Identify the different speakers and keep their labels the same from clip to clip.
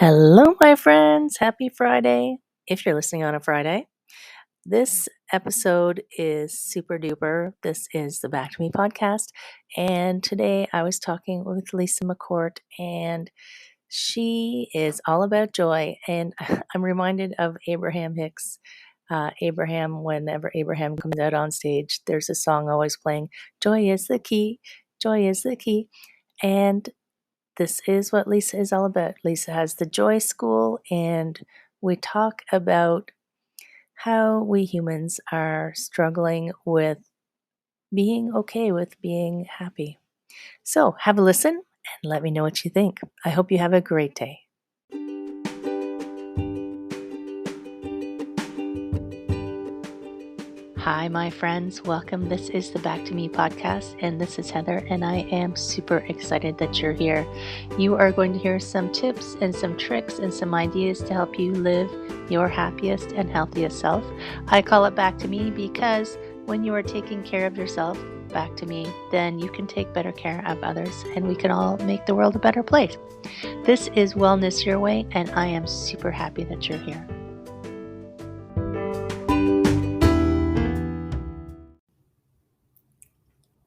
Speaker 1: Hello, my friends. Happy Friday. If you're listening on a Friday, this episode is super duper. This is the Back to Me podcast. And today I was talking with Lisa McCourt, and she is all about joy. And I'm reminded of Abraham Hicks. Abraham, whenever Abraham comes out on stage, there's a song always playing, Joy is the key, joy is the key. And this is what Lisa is all about. Lisa has the Joy School, and we talk about how we humans are struggling with being okay with being happy. So, have a listen and let me know what you think. I hope you have a great day. Hi, my friends. Welcome. This is the Back to Me podcast, and this is Heather, and I am super excited that you're here. You are going to hear some tips and some tricks and some ideas to help you live your happiest and healthiest self. I call it Back to Me because when you are taking care of yourself, back to me, then you can take better care of others, and we can all make the world a better place. This is Wellness Your Way, and I am super happy that you're here.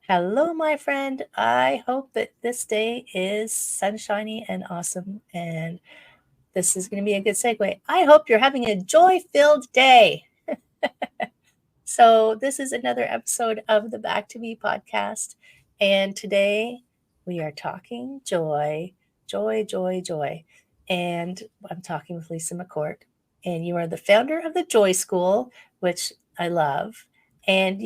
Speaker 1: Hello, my friend. I hope that this day is sunshiny and awesome, and this is going to be a good segue. I hope you're having a joy-filled day. So this is another episode of the Back to Me podcast, and today we are talking joy, joy, joy, joy. And I'm talking with Lisa McCourt, and you are the founder of the Joy School, which I love, and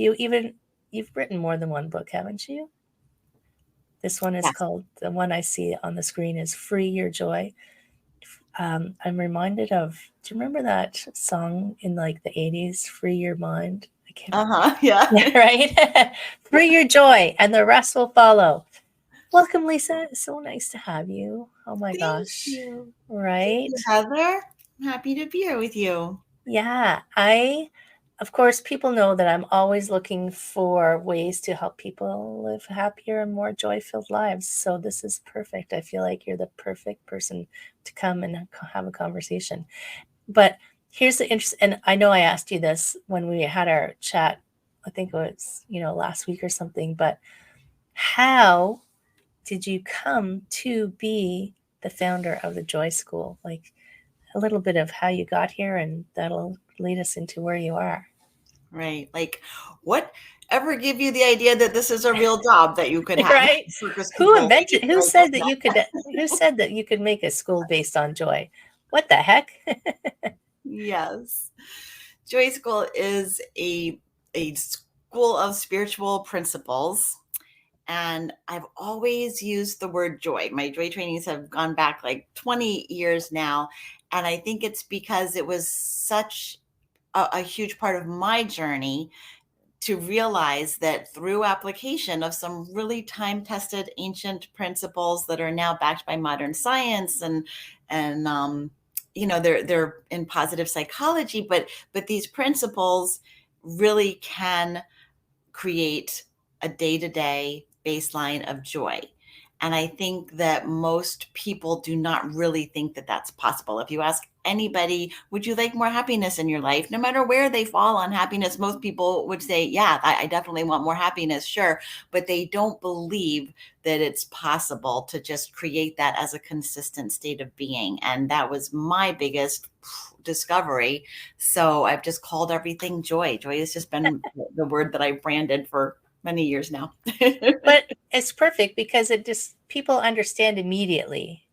Speaker 1: you've written more than one book, haven't you? This one is called, the one I see on the screen is Free Your Joy. I'm reminded of, do you remember that song in like the 80s, Free Your Mind? I can't
Speaker 2: Yeah.
Speaker 1: Yeah, right? Free your joy and the rest will follow. Welcome, Lisa. It's so nice to have you. Oh my gosh.
Speaker 2: You.
Speaker 1: Right?
Speaker 2: Thank you, Heather. I'm happy to be here with you.
Speaker 1: Yeah, of course, people know that I'm always looking for ways to help people live happier and more joy-filled lives. So this is perfect. I feel like you're the perfect person to come and have a conversation. But here's the interest, and I know I asked you this when we had our chat, I think it was, last week or something, but how did you come to be the founder of the Joy School? Like, a little bit of how you got here, and that'll lead us into where you are.
Speaker 2: Right. Like, what ever give you the idea that this is a real job that you could have?
Speaker 1: Right? Who said that you could make a school based on joy? What the heck?
Speaker 2: Yes. Joy School is a school of spiritual principles. And I've always used the word joy. My joy trainings have gone back like 20 years now. And I think it's because it was such a huge part of my journey to realize that through application of some really time-tested ancient principles that are now backed by modern science and they're in positive psychology, but these principles really can create a day-to-day baseline of joy. And I think that most people do not really think that that's possible. If you ask anybody, would you like more happiness in your life? No matter where they fall on happiness, most people would say, yeah, I definitely want more happiness, sure. But they don't believe that it's possible to just create that as a consistent state of being. And that was my biggest discovery. So I've just called everything joy. Joy has just been the word that I branded for many years now.
Speaker 1: But it's perfect because people understand immediately,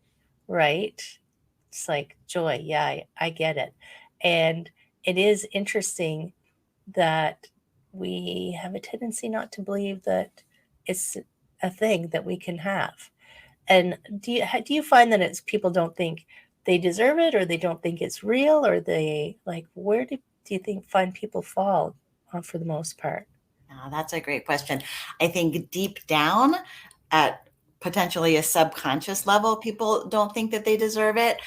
Speaker 1: right? It's like joy. Yeah, I get it. And it is interesting that we have a tendency not to believe that it's a thing that we can have. And do you find that it's people don't think they deserve it, or they don't think it's real, or they like, where do you think find people fall for the most part?
Speaker 2: That's a great question. I think deep down at potentially a subconscious level, people don't think that they deserve it.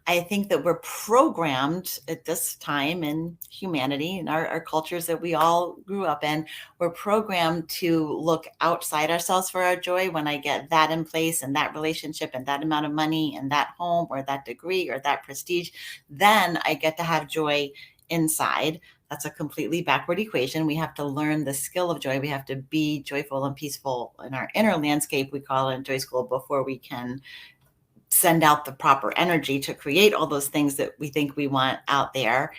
Speaker 2: I think that we're programmed at this time in humanity and our cultures that we all grew up in, we're programmed to look outside ourselves for our joy. When I get that in place and that relationship and that amount of money and that home or that degree or that prestige, then I get to have joy inside. That's a completely backward equation. We have to learn the skill of joy. We have to be joyful and peaceful in our inner landscape, we call it in Joy School, before we can send out the proper energy to create all those things that we think we want out there.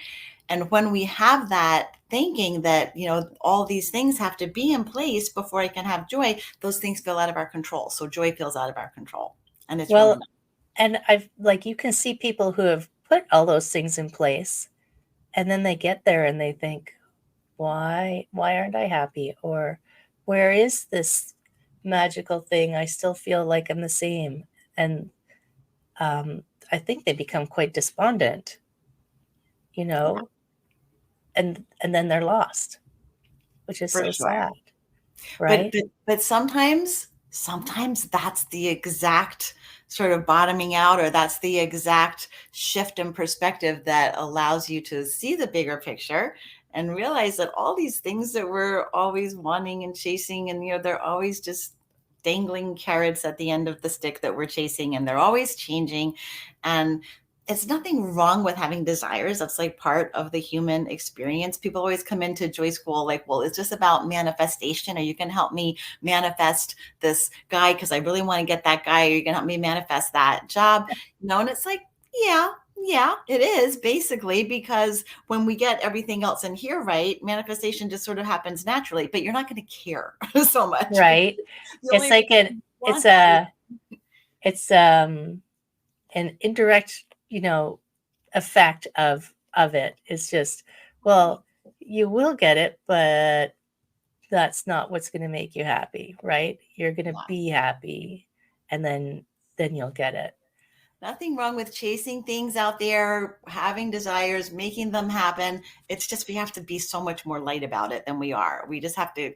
Speaker 2: And when we have that thinking that, all these things have to be in place before I can have joy, those things feel out of our control. So joy feels out of our control. And it's really not.
Speaker 1: And you can see people who have put all those things in place, and then they get there and they think, why aren't I happy? Or where is this magical thing? I still feel like I'm the same. And I think they become quite despondent, and then they're lost, which is so sad, right?
Speaker 2: But sometimes that's the exact sort of bottoming out, or that's the exact shift in perspective that allows you to see the bigger picture and realize that all these things that we're always wanting and chasing, and they're always just dangling carrots at the end of the stick that we're chasing, and they're always changing. And it's nothing wrong with having desires. That's like part of the human experience. People always come into Joy School like, well, it's just about manifestation, or you can help me manifest this guy because I really want to get that guy, or you can help me manifest that job. And it's like, yeah, it is basically, because when we get everything else in here right, manifestation just sort of happens naturally, but you're not going to care so much.
Speaker 1: Right. It's like it's an indirect, effect of it. It's just, well, you will get it, but that's not what's going to make you happy, right? You're going to be happy, and then you'll get it.
Speaker 2: Nothing wrong with chasing things out there, having desires, making them happen. It's just we have to be so much more light about it than we are. We just have to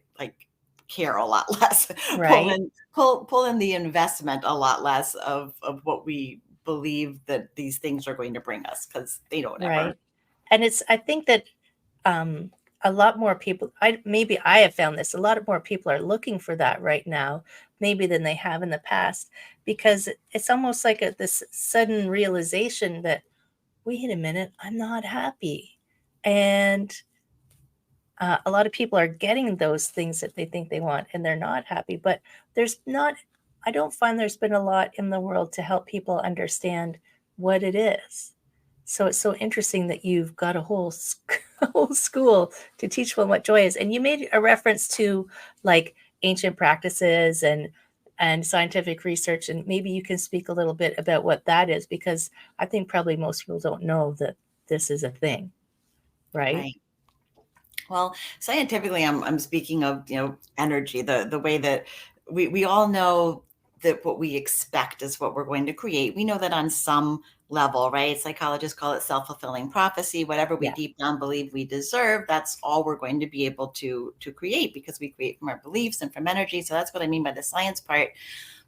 Speaker 2: care a lot less,
Speaker 1: right?
Speaker 2: pull in the investment a lot less of what we believe that these things are going to bring us, because they don't ever.
Speaker 1: And I think that a lot more people, maybe I have found this, a lot more people are looking for that right now, maybe than they have in the past, because it's almost like this sudden realization that, wait a minute, I'm not happy. And a lot of people are getting those things that they think they want, and they're not happy. But I don't find there's been a lot in the world to help people understand what it is. So it's so interesting that you've got a whole school to teach them what joy is. And you made a reference to like ancient practices and scientific research. And maybe you can speak a little bit about what that is, because I think probably most people don't know that this is a thing, right?
Speaker 2: Well, scientifically, I'm speaking of, energy, the way that we all know that what we expect is what we're going to create. We know that on some level, right? Psychologists call it self-fulfilling prophecy. Whatever we deep down believe we deserve, that's all we're going to be able to create, because we create from our beliefs and from energy. So that's what I mean by the science part.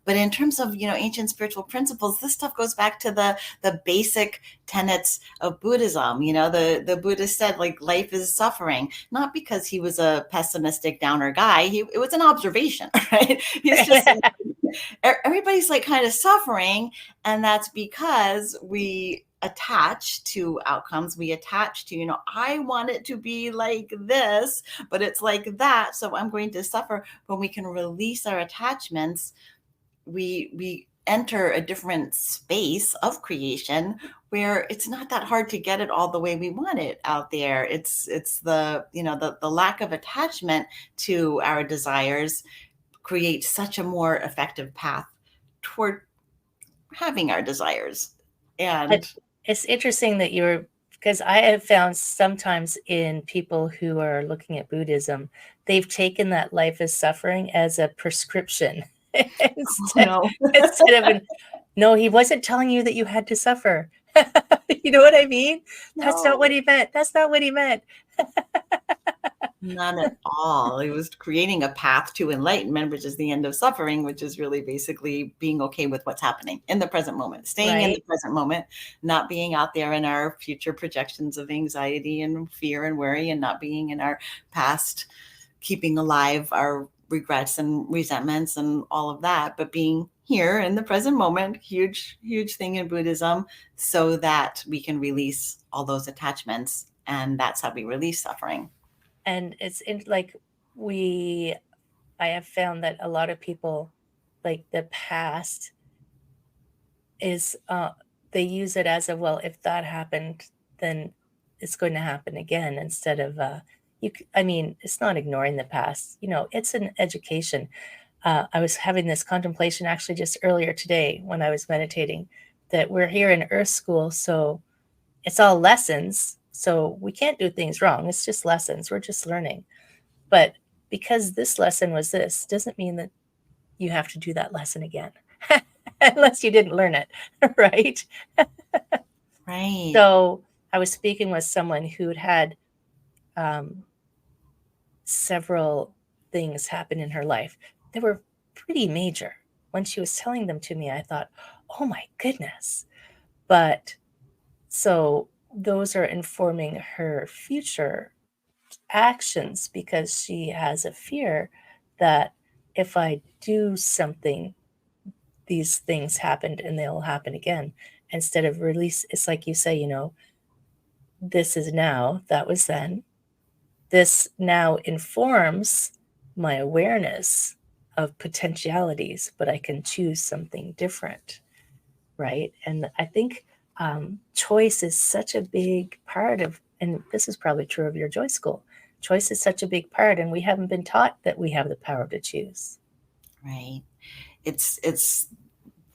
Speaker 2: But in terms of, ancient spiritual principles, this stuff goes back to the basic tenets of Buddhism. The Buddha said, like, life is suffering, not because he was a pessimistic downer guy. It was an observation, right? He's just everybody's like kind of suffering. And that's because we attach to outcomes. We attach to, I want it to be like this, but it's like that. So I'm going to suffer. When we can release our attachments, we enter a different space of creation where it's not that hard to get it all the way we want it out there. It's the the lack of attachment to our desires creates such a more effective path toward having our desires. And
Speaker 1: it's interesting that because I have found sometimes in people who are looking at Buddhism, they've taken that life is suffering as a prescription. instead of no, he wasn't telling you that you had to suffer. You know what I mean? No. That's not what he meant.
Speaker 2: Not at all. It was creating a path to enlightenment, which is the end of suffering, which is really basically being okay with what's happening in the present moment, staying in the
Speaker 1: Right.
Speaker 2: present moment, not being out there in our future projections of anxiety and fear and worry, and not being in our past, keeping alive our regrets and resentments and all of that, but being here in the present moment, huge, huge thing in Buddhism, so that we can release all those attachments. And that's how we release suffering.
Speaker 1: And it's like I have found that a lot of people, like the past is, they use it as a, well, if that happened, then it's going to happen again, instead of, I mean, it's not ignoring the past, it's an education. I was having this contemplation actually just earlier today when I was meditating, that we're here in Earth School, so it's all lessons. So we can't do things wrong. It's just lessons. We're just learning. But because this lesson was this, doesn't mean that you have to do that lesson again, unless you didn't learn it, right?
Speaker 2: Right.
Speaker 1: So I was speaking with someone who'd had several things happen in her life. They were pretty major. When she was telling them to me, I thought, oh my goodness. But so those are informing her future actions, because she has a fear that if I do something, these things happened and they'll happen again. Instead of release, it's like you say, this is now, that was then. This now informs my awareness of potentialities, but I can choose something different, right? And I think choice is such a big part of, and this is probably true of your Joy School, choice is such a big part, and we haven't been taught that we have the power to choose.
Speaker 2: Right. It's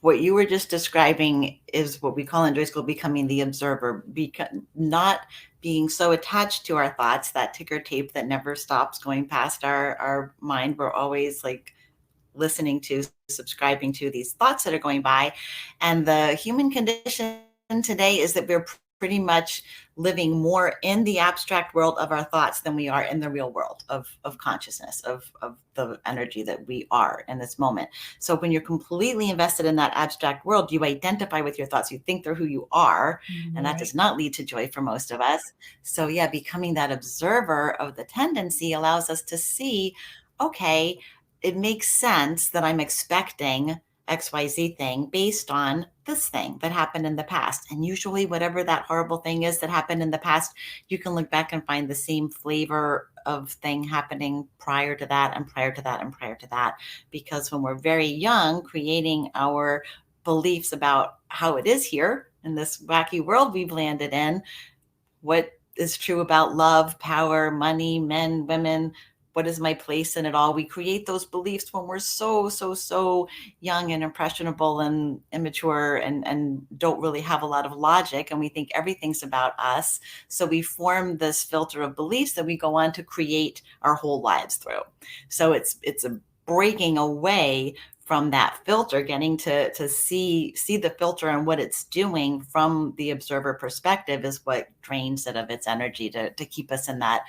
Speaker 2: what you were just describing is what we call in Joy School becoming the observer, not being so attached to our thoughts, that ticker tape that never stops going past our mind. We're always like listening to, subscribing to these thoughts that are going by. And the human condition today is that we're pretty much living more in the abstract world of our thoughts than we are in the real world of consciousness, of the energy that we are in this moment. So when you're completely invested in that abstract world, you identify with your thoughts, you think they're who you are, and that does not lead to joy for most of us. So yeah, becoming that observer of the tendency allows us to see, okay, it makes sense that I'm expecting XYZ thing based on this thing that happened in the past. And usually, whatever that horrible thing is that happened in the past, you can look back and find the same flavor of thing happening prior to that, and prior to that, and prior to that. Because when we're very young, creating our beliefs about how it is here in this wacky world we've landed in, what is true about love, power, money, men, women, what is my place in it all? We create those beliefs when we're so young and impressionable and immature, and don't really have a lot of logic, and we think everything's about us. So we form this filter of beliefs that we go on to create our whole lives through. So it's a breaking away from that filter, getting to see the filter and what it's doing from the observer perspective is what drains it of its energy to keep us in that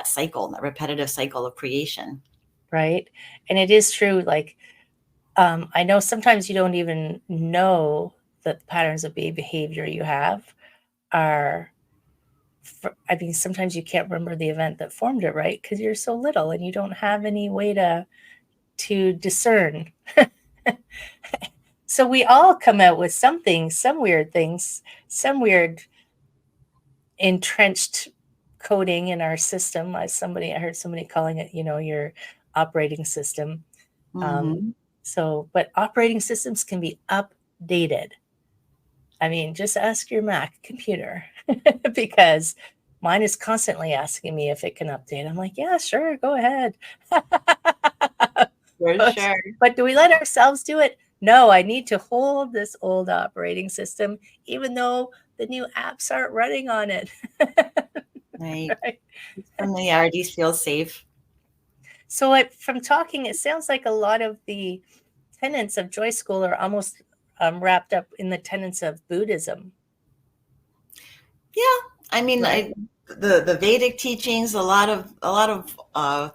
Speaker 2: cycle, that repetitive cycle of creation.
Speaker 1: Right. And it is true. Like, I know sometimes you don't even know that the patterns of behavior you have are, I mean, sometimes you can't remember the event that formed it, right? Because you're so little and you don't have any way to discern. So we all come out with something, some weird things, some weird entrenched coding in our system. I heard somebody calling it, your operating system.
Speaker 2: Mm-hmm.
Speaker 1: But operating systems can be updated. I mean, just ask your Mac computer because mine is constantly asking me if it can update. I'm like, yeah, sure, go ahead.
Speaker 2: For
Speaker 1: but,
Speaker 2: sure.
Speaker 1: but do we let ourselves do it? No, I need to hold this old operating system, even though the new apps aren't running on it.
Speaker 2: Right.
Speaker 1: Right?
Speaker 2: Familiarity feels safe.
Speaker 1: So from talking, it sounds like a lot of the tenets of Joy School are almost wrapped up in the tenets of Buddhism.
Speaker 2: Yeah. I mean,
Speaker 1: Right.
Speaker 2: the Vedic teachings, a lot of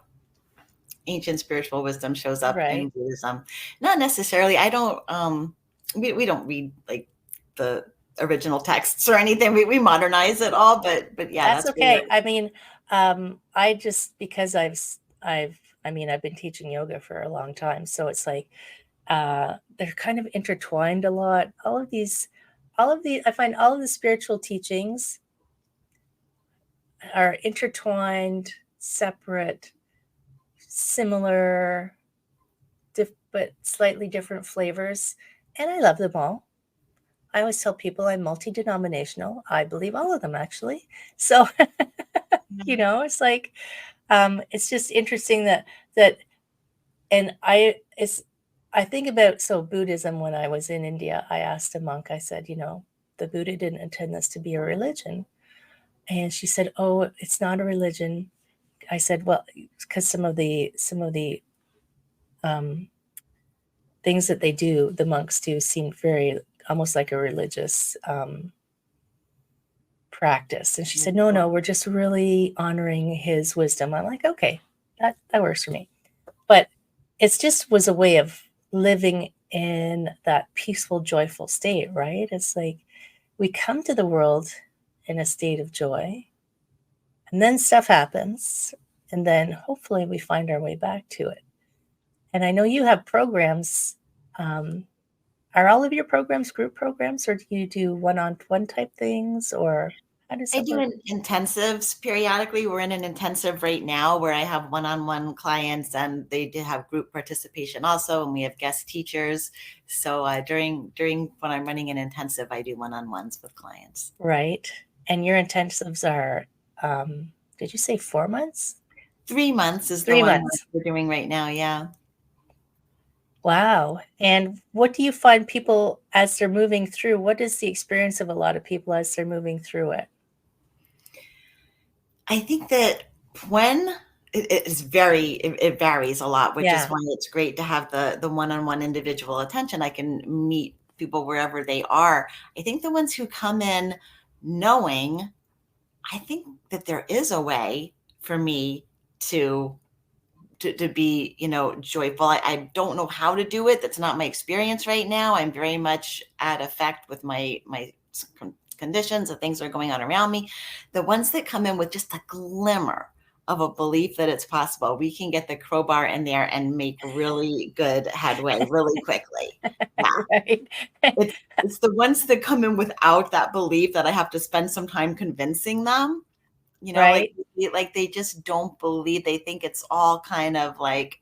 Speaker 2: ancient spiritual wisdom shows up in
Speaker 1: Right.
Speaker 2: Buddhism. Not necessarily. I don't. We don't read like the original texts or anything. We modernize it all, but yeah,
Speaker 1: That's
Speaker 2: that's where.
Speaker 1: okay. I mean, I just because I've been teaching yoga for a long time, so it's like they're kind of intertwined a lot. I find all of the spiritual teachings are intertwined, separate, similar, but slightly different flavors, and I love them all. I always tell people I'm multi-denominational. I believe all of them actually. So, it's like it's just interesting that and I think about Buddhism. When I was in India, I asked a monk, I said, the Buddha didn't intend this to be a religion. And she said, "Oh, it's not a religion." I said, "Well, because some of the um, things that the monks do, seemed very almost like a religious practice." And she said, "No, no, we're just really honoring his wisdom." I'm like, "Okay, that works for me." But it just was a way of living in that peaceful, joyful state, right? It's like we come to the world in a state of joy, and then stuff happens, and then hopefully we find our way back to it. And I know you have programs. Um, are all of your programs group programs, or do you do one-on-one type things, or how does
Speaker 2: I
Speaker 1: that
Speaker 2: do
Speaker 1: work?
Speaker 2: intensives periodically. We're in an intensive right now where I have one-on-one clients, and they do have group participation also, and we have guest teachers. So during when I'm running an intensive, I do one-on-ones with clients.
Speaker 1: Right. And your intensives are, did you say 4 months?
Speaker 2: 3 months is the
Speaker 1: 3
Speaker 2: one that
Speaker 1: months.
Speaker 2: we're doing right now. Yeah.
Speaker 1: Wow. And what do you find people as they're moving through? What is the experience of a lot of people as they're moving through it?
Speaker 2: I think that when it varies a lot, which is
Speaker 1: Yeah.
Speaker 2: why it's great to have the one-on-one individual attention. I can meet people wherever they are. I think the ones who come in knowing, I think that there is a way for me to to be, joyful. I don't know how to do it. That's not my experience right now. I'm very much at effect with my conditions, the things that are going on around me. The ones that come in with just a glimmer of a belief that it's possible, we can get the crowbar in there and make really good headway really quickly. Yeah.
Speaker 1: Right.
Speaker 2: It's the ones that come in without that belief that I have to spend some time convincing them, like
Speaker 1: Right.
Speaker 2: like they just don't believe. They think it's all kind of like,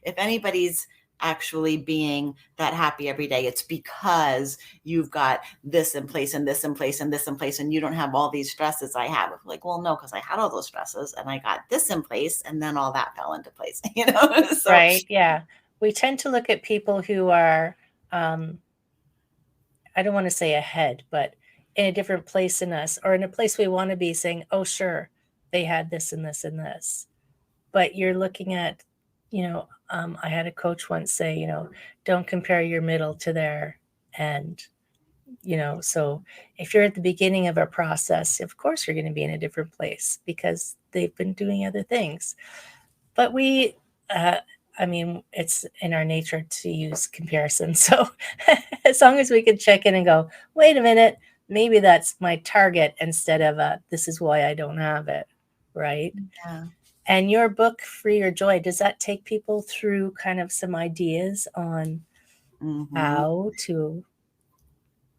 Speaker 2: if anybody's actually being that happy every day, it's because you've got this in place and this in place and this in place, and you don't have all these stresses I have. Like, well, no, because I had all those stresses and I got this in place, and then all that fell into place. So
Speaker 1: Right. Yeah. We tend to look at people who are, um, I don't want to say ahead, but in a different place than us, or in a place we want to be, saying, "Oh, sure, they had this and this and this." But you're looking at, I had a coach once say, don't compare your middle to their end. So if you're at the beginning of a process, of course you're going to be in a different place because they've been doing other things. But uh, it's in our nature to use comparison. So as long as we can check in and go, wait a minute, maybe that's my target instead of this is why I don't have it. Right.
Speaker 2: yeah.
Speaker 1: And your book, Free Your Joy, does that take people through kind of some ideas on
Speaker 2: Hmm.
Speaker 1: how to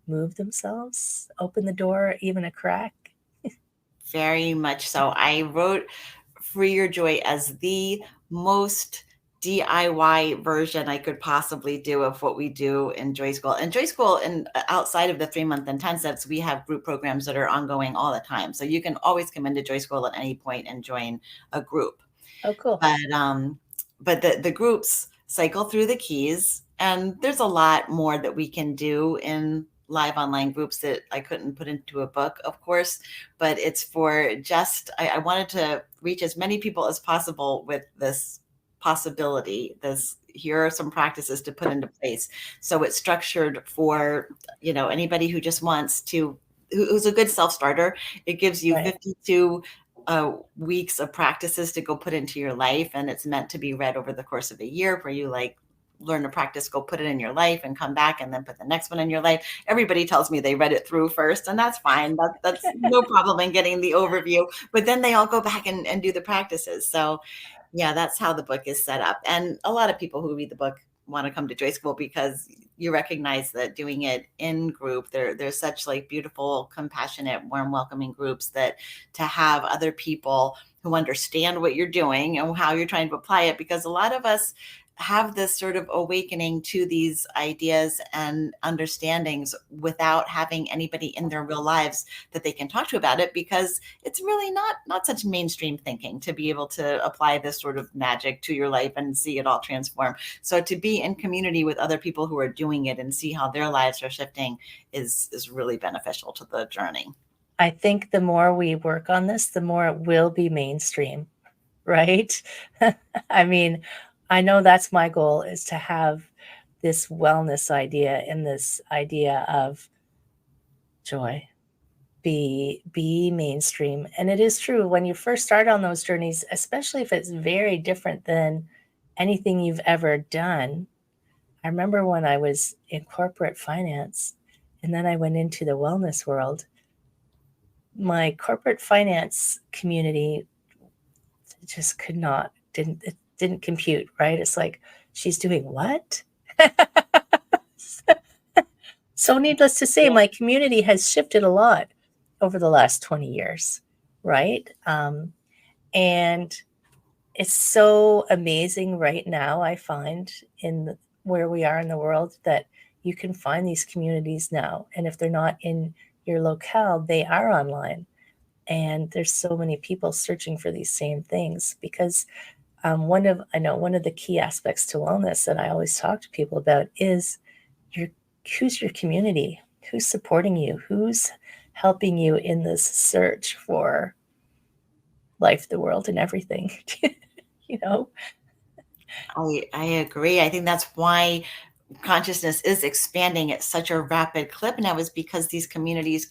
Speaker 1: move themselves, open the door, even a crack?
Speaker 2: Very much so. I wrote Free Your Joy as the most DIY version I could possibly do of what we do in Joy School. And Joy School, and outside of the 3-month intensives, we have group programs that are ongoing all the time. So you can always come into Joy School at any point and join a group.
Speaker 1: Oh, cool.
Speaker 2: But the groups cycle through the keys, and there's a lot more that we can do in live online groups that I couldn't put into a book, of course, but it's for just I wanted to reach as many people as possible with this possibility. This Here are some practices to put into place. So it's structured for, anybody who just wants to who's a good self-starter. It gives you
Speaker 1: Right.
Speaker 2: 52 weeks of practices to go put into your life, and it's meant to be read over the course of a year, where you like learn to practice, go put it in your life, and come back and then put the next one in your life. Everybody tells me they read it through first, and that's fine. That's no problem in getting the overview, but then they all go back and do the practices. So yeah, that's how the book is set up. And a lot of people who read the book want to come to Joy School because you recognize that doing it in group, there's such like beautiful, compassionate, warm, welcoming groups, that to have other people who understand what you're doing and how you're trying to apply it, because a lot of us have this sort of awakening to these ideas and understandings without having anybody in their real lives that they can talk to about it, because it's really not such mainstream thinking to be able to apply this sort of magic to your life and see it all transform. So to be in community with other people who are doing it and see how their lives are shifting is really beneficial to the journey.
Speaker 1: I think the more we work on this, the more it will be mainstream, right? I mean, I know that's my goal, is to have this wellness idea and this idea of joy be mainstream. And it is true, when you first start on those journeys, especially if it's very different than anything you've ever done. I remember when I was in corporate finance and then I went into the wellness world, my corporate finance community just it didn't compute, right? It's like, she's doing what? So needless to say, my community has shifted a lot over the last 20 years, right? And it's so amazing right now, I find, where we are in the world, that you can find these communities now. And if they're not in your locale, they are online. And there's so many people searching for these same things, because one of the key aspects to wellness that I always talk to people about is who's your community, who's supporting you, who's helping you in this search for life, the world, and everything.
Speaker 2: I agree. I think that's why consciousness is expanding at such a rapid clip now, is because these communities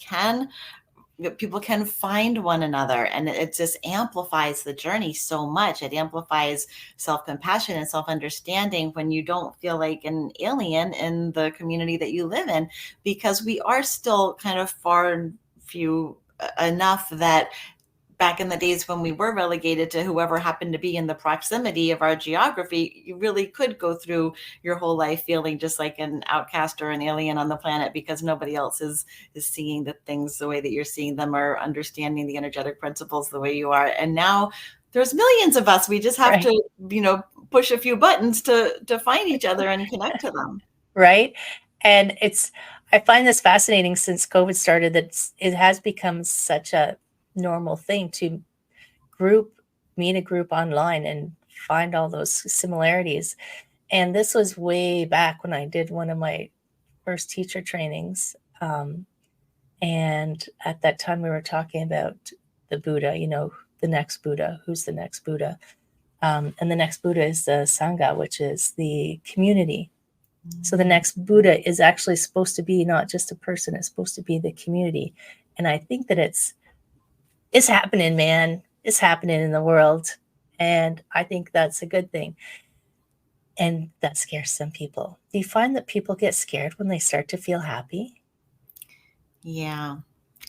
Speaker 2: people can find one another, and it just amplifies the journey so much. It amplifies self-compassion and self-understanding when you don't feel like an alien in the community that you live in, because we are still kind of far and few enough that back in the days when we were relegated to whoever happened to be in the proximity of our geography, you really could go through your whole life feeling just like an outcast or an alien on the planet, because nobody else is seeing the things the way that you're seeing them, or understanding the energetic principles the way you are. And now there's millions of us. We just have
Speaker 1: Right.
Speaker 2: to, push a few buttons to find each other and connect to them.
Speaker 1: Right. And I find this fascinating since COVID started, that it has become such a normal thing to meet a group online and find all those similarities. And this was way back when I did one of my first teacher trainings. And at that time we were talking about the Buddha, the next Buddha, who's the next Buddha. And the next Buddha is the Sangha, which is the community. So the next Buddha is actually supposed to be not just a person, it's supposed to be the community. And I think that it's happening, man. It's happening in the world. And I think that's a good thing. And that scares some people. Do you find that people get scared when they start to feel happy?
Speaker 2: Yeah.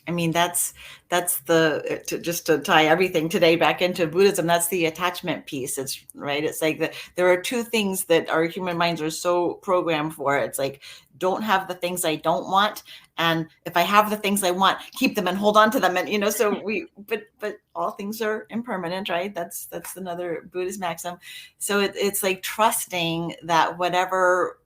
Speaker 2: I mean, that's just to tie everything today back into Buddhism. That's the attachment piece. It's right. It's like there are two things that our human minds are so programmed for. It's like, don't have the things I don't want, and if I have the things I want, keep them and hold on to them. And so but all things are impermanent, right? That's another Buddhist maxim. So it's like trusting that whatever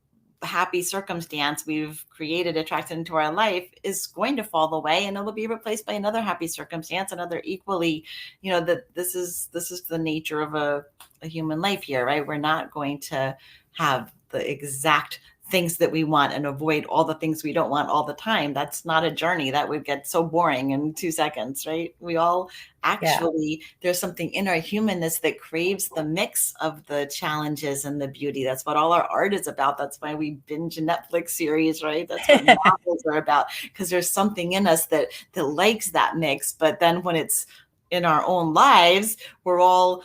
Speaker 2: happy circumstance we've created, attracted into our life, is going to fall away, and it'll be replaced by another happy circumstance, another equally, that this is the nature of a human life here, right? We're not going to have the exact things that we want and avoid all the things we don't want all the time. That's not a journey. That would get so boring in 2 seconds, right? We all actually, there's something in our humanness that craves the mix of the challenges and the beauty. That's what all our art is about. That's why we binge a Netflix series, right? That's what novels are about, because there's something in us that likes that mix. But then when it's in our own lives, we're all,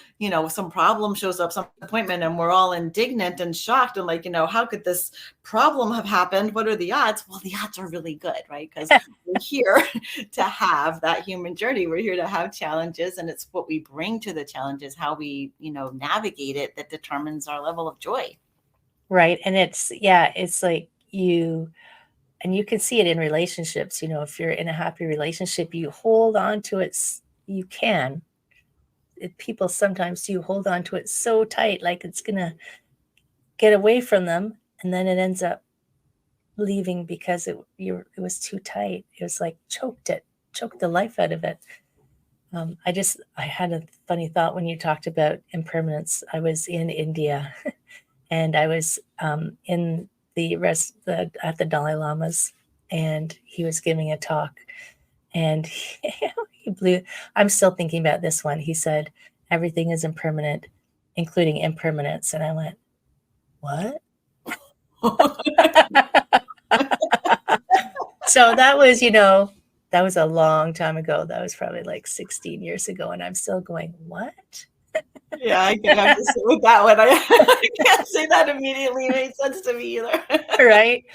Speaker 2: some problem shows up, some appointment, and we're all indignant and shocked and like, how could this problem have happened? What are the odds? Well, the odds are really good, right? Because we're here to have that human journey. We're here to have challenges, and it's what we bring to the challenges, how we, navigate it, that determines our level of joy.
Speaker 1: Right. And it's like and you can see it in relationships. If you're in a happy relationship, you hold on to it. You can. People sometimes do hold on to it so tight, like it's going to get away from them. And then it ends up leaving because it was too tight. It was like choked the life out of it. I had a funny thought when you talked about impermanence. I was in India and I was in at the Dalai Lama's, and he was giving a talk, and he blew. I'm still thinking about this one. He said, "Everything is impermanent, including impermanence." And I went, "What?" So that was a long time ago. That was probably like 16 years ago. And I'm still going, what?
Speaker 2: Yeah, I can have to sit with that one. I can't say that immediately. It made sense to me either.
Speaker 1: Right?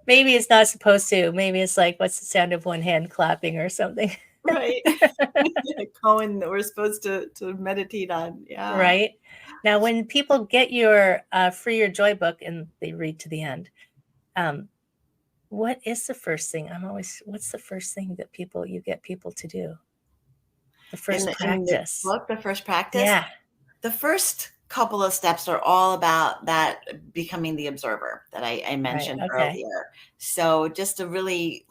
Speaker 1: Maybe it's not supposed to. Maybe it's like, what's the sound of one hand clapping or something?
Speaker 2: Right. A koan that we're supposed to meditate on. Yeah.
Speaker 1: Right. Now, when people get your Free Your Joy book and they read to the end, what is the first thing? What's the first thing that you get people to do? The first practice.
Speaker 2: In the book, the first practice?
Speaker 1: Yeah.
Speaker 2: The first couple of steps are all about that becoming the observer that I mentioned earlier. So just a really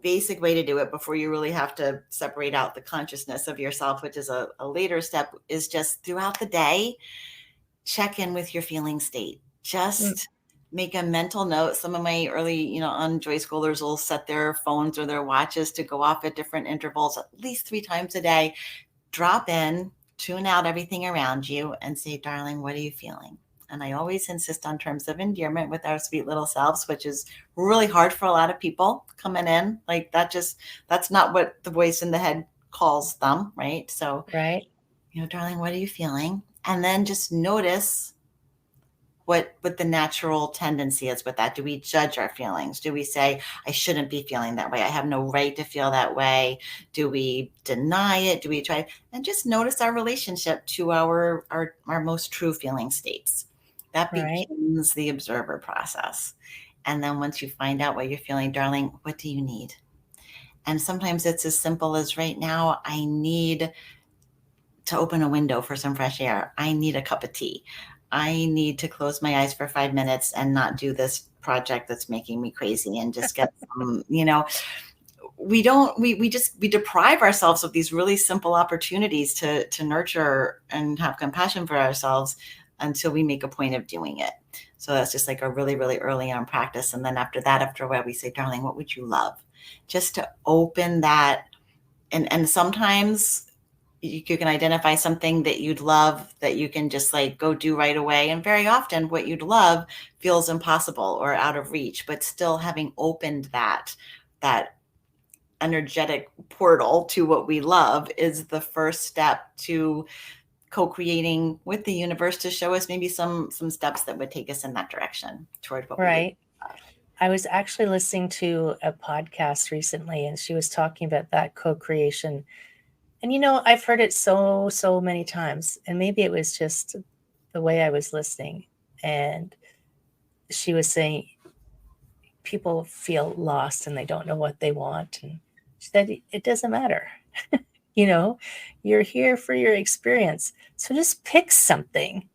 Speaker 2: basic way to do it before you really have to separate out the consciousness of yourself, which is a later step, is just throughout the day, check in with your feeling state. Just make a mental note. Some of my early, on Joy Schoolers will set their phones or their watches to go off at different intervals, at least 3 times a day. Drop in, tune out everything around you, and say, darling, what are you feeling? And I always insist on terms of endearment with our sweet little selves, which is really hard for a lot of people coming in. Like that's not what the voice in the head calls them, right? So,
Speaker 1: right.
Speaker 2: Darling, what are you feeling? And then just notice what the natural tendency is with that. Do we judge our feelings? Do we say, I shouldn't be feeling that way? I have no right to feel that way. Do we deny it? Do we try? And just notice our relationship to our most true feeling states. That begins the observer process. And then once you find out what you're feeling, darling, what do you need? And sometimes it's as simple as, right now, I need to open a window for some fresh air. I need a cup of tea. I need to close my eyes for 5 minutes and not do this project that's making me crazy, and just get some, we deprive ourselves of these really simple opportunities to nurture and have compassion for ourselves until we make a point of doing it. So that's just like a really, really early on practice. And then after a while, we say, darling, what would you love? Just to open that. And sometimes you can identify something that you'd love that you can just go do right away. And very often what you'd love feels impossible or out of reach, but still having opened that energetic portal to what we love is the first step to co-creating with the universe to show us maybe some steps that would take us in that direction toward what we love.
Speaker 1: I was actually listening to a podcast recently, and she was talking about that co-creation. And, I've heard it so many times, and maybe it was just the way I was listening. And she was saying people feel lost and they don't know what they want. And she said, it doesn't matter. You're here for your experience. So just pick something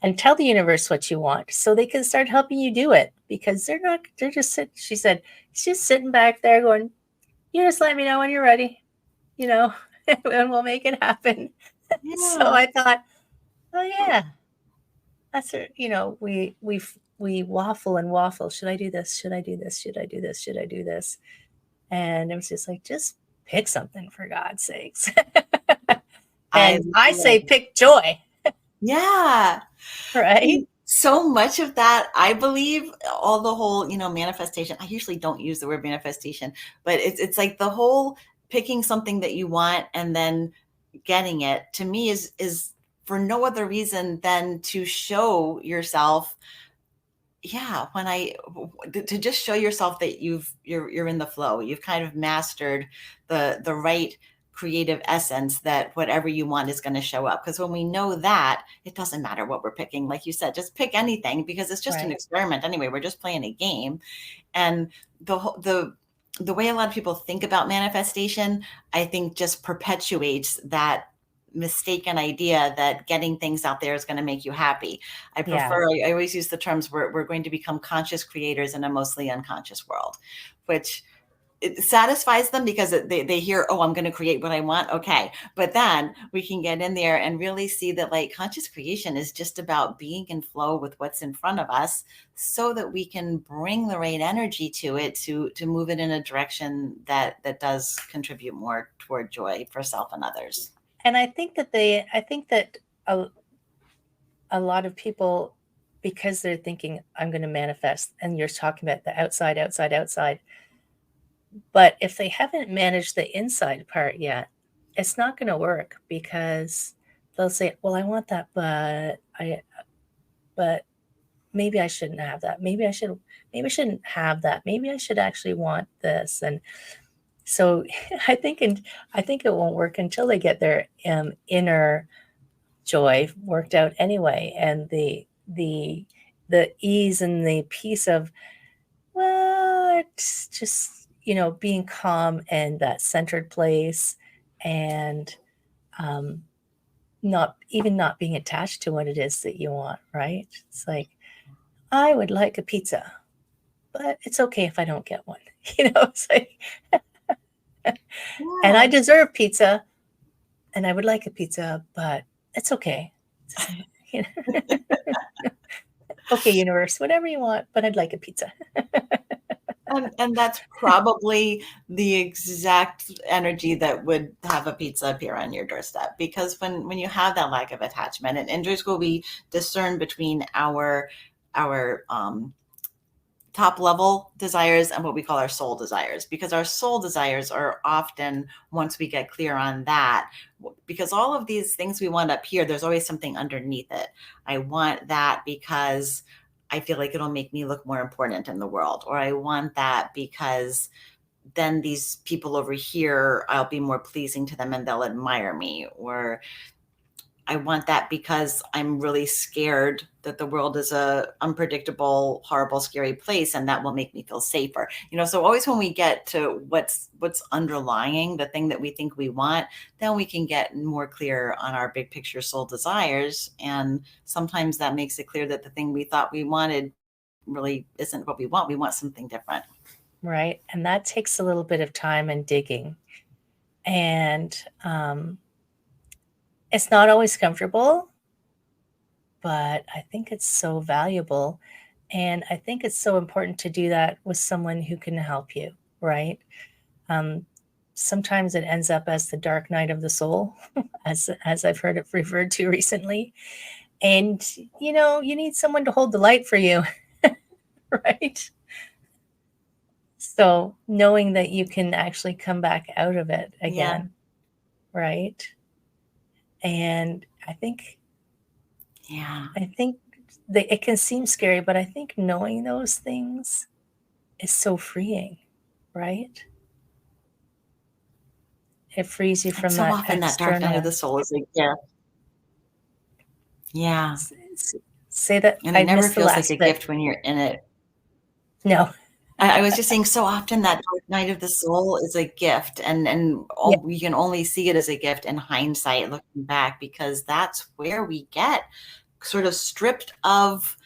Speaker 1: and tell the universe what you want so they can start helping you do it, because they're just sitting. She said, she's sitting back there going, you just let me know when you're ready, and we'll make it happen. Yeah. So I thought, oh yeah, that's it. We we waffle and waffle. Should I do this? Should I do this? Should I do this? Should I do this? And it was just like, just pick something, for God's sakes. And I say pick joy.
Speaker 2: Yeah.
Speaker 1: Right?
Speaker 2: So much of that, I believe, all the whole, manifestation. I usually don't use the word manifestation, but it's like the whole picking something that you want and then getting it, to me, is for no other reason than to show yourself. Yeah, to just show yourself that you're in the flow. You've kind of mastered the right creative essence, that whatever you want is going to show up. Because when we know that, it doesn't matter what we're picking. Like you said, just pick anything, because it's just an experiment anyway. We're just playing a game. And the way a lot of people think about manifestation, I think, just perpetuates that mistaken idea that getting things out there is going to make you happy. I always use the terms, we're going to become conscious creators in a mostly unconscious world, which it satisfies them, because they hear, oh, I'm going to create what I want. Okay. But then we can get in there and really see that, like, conscious creation is just about being in flow with what's in front of us, so that we can bring the right energy to it, to move it in a direction that does contribute more toward joy for self and others.
Speaker 1: And I think that a lot of people, because they're thinking, I'm going to manifest, and you're talking about the outside, but if they haven't managed the inside part yet, it's not going to work, because they'll say, well, I want that, but maybe I shouldn't have that. Maybe I shouldn't have that. Maybe I should actually want this. And so I think it won't work until they get their inner joy worked out anyway, and the ease and the peace of, well, it's just, being calm and that centered place, and not being attached to what it is that you want, right? It's like, I would like a pizza, but it's okay if I don't get one. It's like, and I deserve pizza, and I would like a pizza, but it's okay. Okay, universe, whatever you want, but I'd like a pizza.
Speaker 2: And that's probably the exact energy that would have a pizza appear on your doorstep, because when you have that lack of attachment, and in Joy School, we discern between our top level desires and what we call our soul desires, because our soul desires are often, once we get clear on that, because all of these things we want up here, there's always something underneath it. I want that because I feel like it'll make me look more important in the world, or I want that because then these people over here, I'll be more pleasing to them and they'll admire me, or I want that because I'm really scared that the world is a unpredictable, horrible, scary place, and that will make me feel safer. So always when we get to what's underlying the thing that we think we want, then we can get more clear on our big picture soul desires. And sometimes that makes it clear that the thing we thought we wanted really isn't what we want. We want something different.
Speaker 1: Right. And that takes a little bit of time and digging. And it's not always comfortable, but I think it's so valuable. And I think it's so important to do that with someone who can help you, right? Sometimes it ends up as the dark night of the soul, as I've heard it referred to recently. And, you need someone to hold the light for you, right? So knowing that you can actually come back out of it again, right? And I think that it can seem scary, but I think knowing those things is so freeing, right? It frees you from
Speaker 2: so
Speaker 1: that
Speaker 2: often
Speaker 1: external.
Speaker 2: That dark night of the soul is a gift. Yeah.
Speaker 1: Say that.
Speaker 2: And it never feels like a gift when you're in it.
Speaker 1: No.
Speaker 2: I was just saying, so often that dark night of the soul is a gift, and we can only see it as a gift in hindsight, looking back, because that's where we get sort of stripped of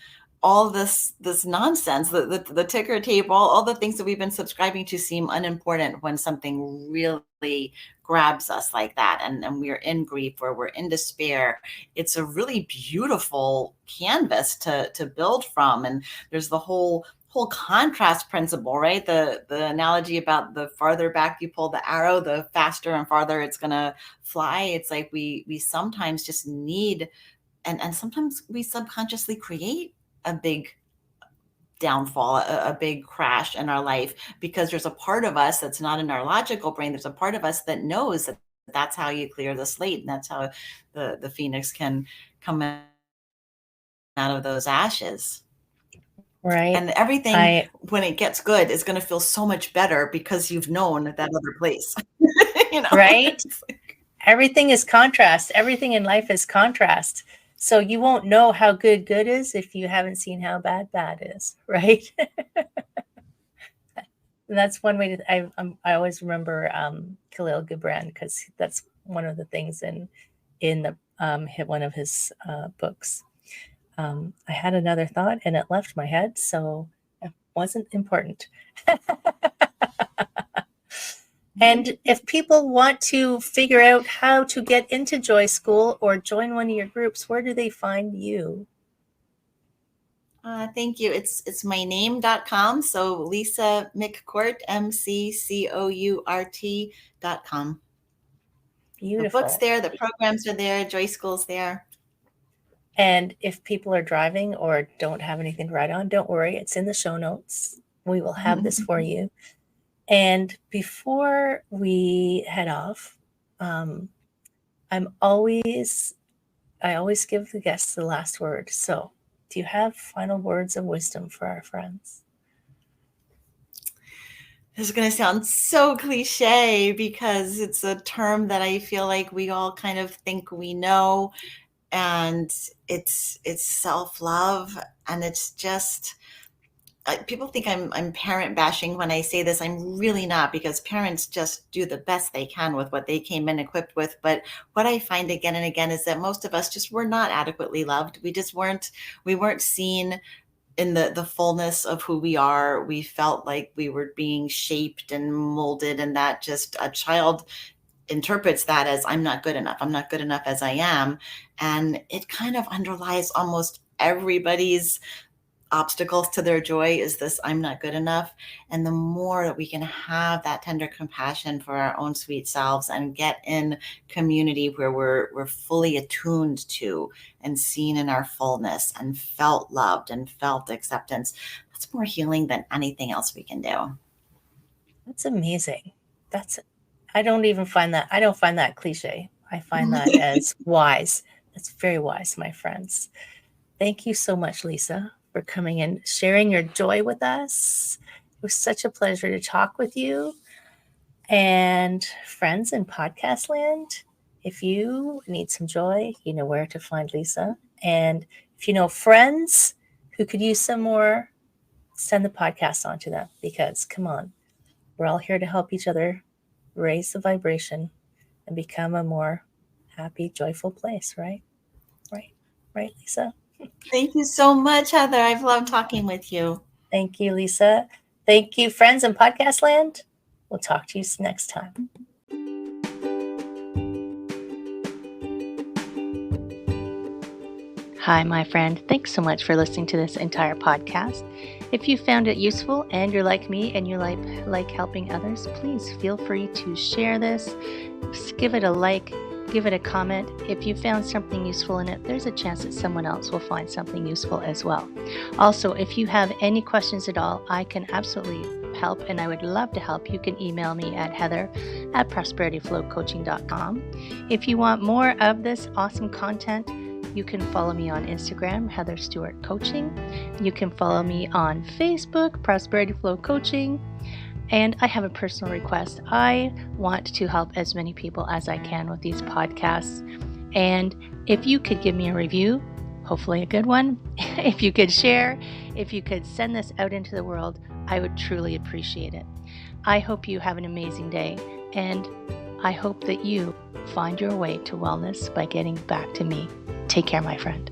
Speaker 2: all this nonsense, the ticker tape, all the things that we've been subscribing to seem unimportant when something really grabs us like that, and we're in grief or we're in despair. It's a really beautiful canvas to build from. And there's the whole contrast principle, right? The analogy about the farther back you pull the arrow, the faster and farther it's gonna fly. It's like we sometimes just need, and sometimes we subconsciously create a big downfall, a big crash in our life, because there's a part of us that's not in our logical brain. There's a part of us that knows that that's how you clear the slate, and that's how the phoenix can come out of those ashes.
Speaker 1: Right.
Speaker 2: And everything, when it gets good, is going to feel so much better because you've known that other place.
Speaker 1: Right? Everything is contrast. Everything in life is contrast. So you won't know how good is if you haven't seen how bad is, right? That's one way to. I always remember Khalil Gibran, because that's one of the things in the one of his books. I had another thought and it left my head, so it wasn't important. And if people want to figure out how to get into Joy School or join one of your groups, where do they find you?
Speaker 2: Thank you. It's myname.com. So Lisa McCourt, McCourt.com.
Speaker 1: Beautiful.
Speaker 2: The book's there, the programs are there, Joy School's there.
Speaker 1: And if people are driving or don't have anything to write on, don't worry. It's in the show notes. We will have this for you. And before we head off, I always give the guests the last word. So do you have final words of wisdom for our friends?
Speaker 2: This is going to sound so cliche because it's a term that I feel like we all kind of think we know, and it's self-love. And it's just, people think I'm parent bashing when I say this. I'm really not, because parents just do the best they can with what they came in equipped with. But what I find again and again is that most of us just were not adequately loved. We weren't seen in the fullness of who we are. We felt like we were being shaped and molded, and that just a child interprets that as, I'm not good enough. I'm not good enough as I am. And it kind of underlies almost everybody's obstacles to their joy, is this, I'm not good enough. And the more that we can have that tender compassion for our own sweet selves and get in community where we're fully attuned to and seen in our fullness and felt loved and felt acceptance, that's more healing than anything else we can do.
Speaker 1: That's amazing. I don't find that cliche. I find that as wise. That's very wise, my friends. Thank you so much, Lisa, for coming and sharing your joy with us. It was such a pleasure to talk with you. And friends in podcast land, if you need some joy, you know where to find Lisa. And if you know friends who could use some more, send the podcast on to them, because come on, we're all here to help each other raise the vibration and become a more happy, joyful place, right? Right, Lisa?
Speaker 2: Thank you so much, Heather. I've loved talking with you.
Speaker 1: Thank you, Lisa. Thank you, friends in podcast land. We'll talk to you next time. Hi, my friend. Thanks so much for listening to this entire podcast. If you found it useful and you're like me and you like helping others, please feel free to share this. Just give it a like, give it a comment. If you found something useful in it, there's a chance that someone else will find something useful as well. Also, if you have any questions at all, I can absolutely help, and I would love to help. You can email me at heather@prosperityflowcoaching.com. If you want more of this awesome content, you can follow me on Instagram, Heather Stewart Coaching. You can follow me on Facebook, Prosperity Flow Coaching. And I have a personal request. I want to help as many people as I can with these podcasts. And if you could give me a review, hopefully a good one, if you could share, if you could send this out into the world, I would truly appreciate it. I hope you have an amazing day, and I hope that you find your way to wellness by getting back to me. Take care, my friend.